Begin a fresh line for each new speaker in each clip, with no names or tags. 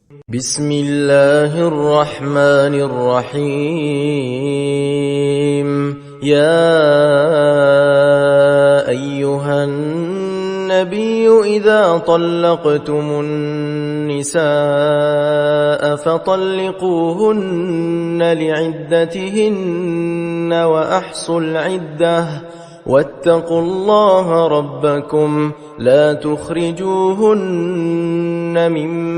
بسم الله الرحمن الرحيم. يا أيها النبي إذا طلقتم النساء فطلقوهن لعدتهن وأحصوا العدة واتقوا الله ربكم لا تخرجوهن من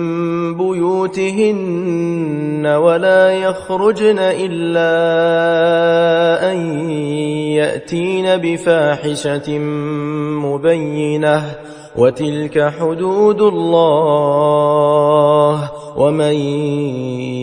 بيوتهن ولا يخرجن إلا أن يأتين بفاحشة مبينة وتلك حدود الله ومن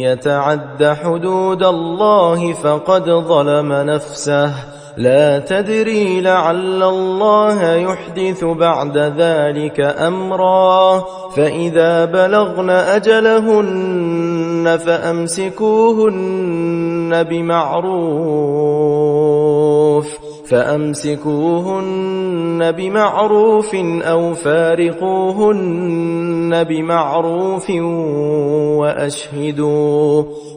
يتعد حدود الله فقد ظلم نفسه لا تدري لعل الله يحدث بعد ذلك أمرا فإذا بلغن أجلهن فأمسكوهن بمعروف أو فارقوهن بمعروف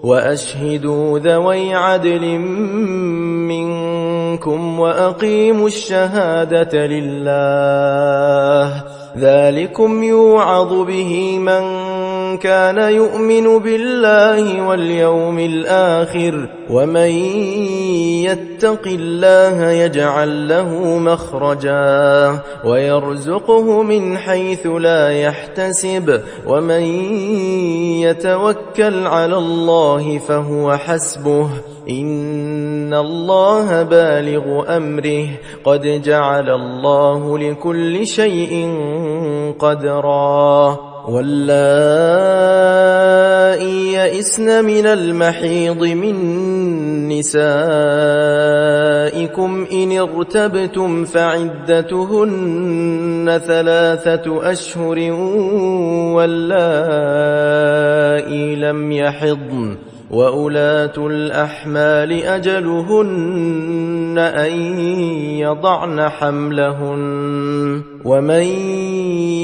وأشهدوا ذوي عدل منكم وأقيموا الشهادة لله ذلكم يوعظ به من كان يؤمن بالله واليوم الآخر ومن يتق الله يجعل له مخرجا ويرزقه من حيث لا يحتسب ومن يتوكل على الله فهو حسبه إن الله بالغ أمره قد جعل الله لكل شيء قدرا واللائي يئسن من المحيض من نسائكم إن ارتبتم فعدتهن 3 أشهر واللائي لم يحضن وأولات الأحمال أجلهن أن يضعن حملهن ومن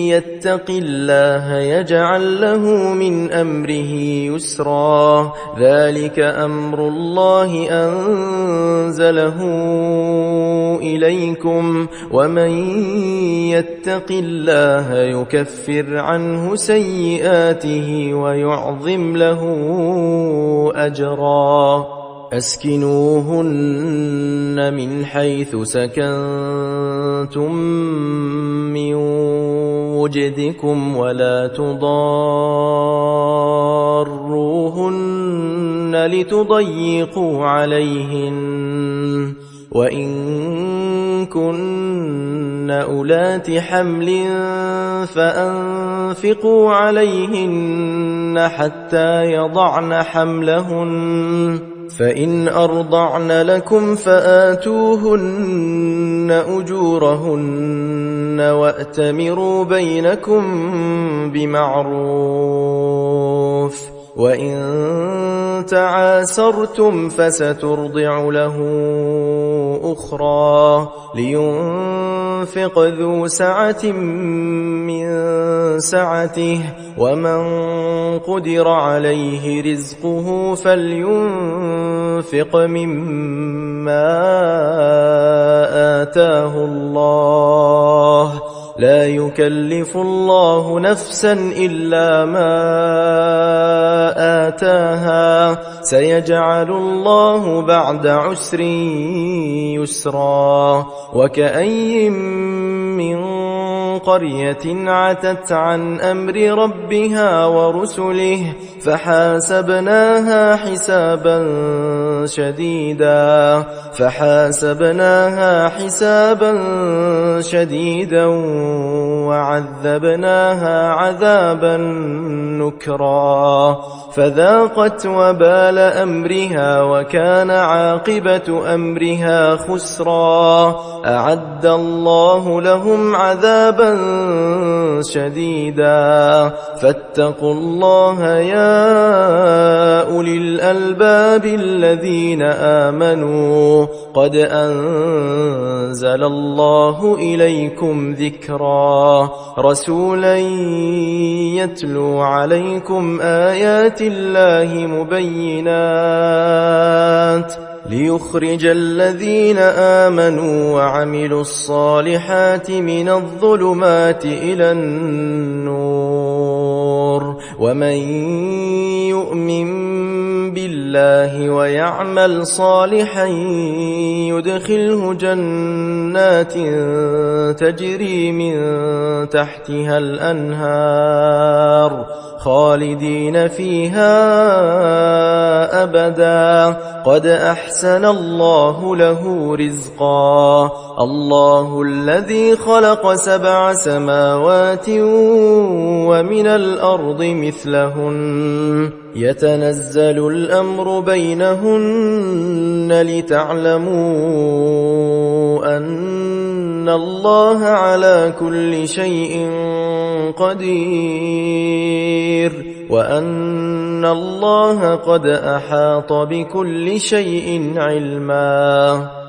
يتق الله يجعل له من أمره يسرا ذلك أمر الله أنزله إليكم ومن يتق الله يكفر عنه سيئاته ويعظم له أجرا أسكنوهن من حيث سكنتم من وجدكم ولا تضاروهن لتضيقوا عليهن وإن كن أولات حمل فأنفقوا عليهن حتى يضعن حملهن فإن أرضعن لكم فآتوهن أجورهن وأتمروا بينكم بمعروف وإن تعاسرتم فسترضع له أخرى لينفق ذو سعة من سعته ومن قدر عليه رزقه فلينفق مما آتاه الله لا يكلف الله نفسا إلا ما آتاها سيجعل الله بعد عسر يسرا وكأي من قرية عتت عن أمر ربها ورسله فحاسبناها حسابا شديدا وعذبناها عذابا نكرا فذاقت وبال أمرها وكان عاقبة أمرها خسرا أعد الله لهم عذابا شديدا فاتقوا الله يا أولي الألباب الذين الذين آمنوا قد أنزل الله إليكم ذكرا رسولا يتلو عليكم آيات الله مبينات ليخرج الذين آمنوا وعملوا الصالحات من الظلمات إلى النور ومن يؤمن بالله ويعمل صالحا يدخله جنات تجري من تحتها الأنهار خالدين فيها أبدا قد أحسن الله له رزقا الله الذي خلق 7 سماوات ومن الأرض مثلهن يتنزل الأمر بينهن لتعلموا أن الله على كل شيء قدير وأن الله قد أحاط بكل شيء علما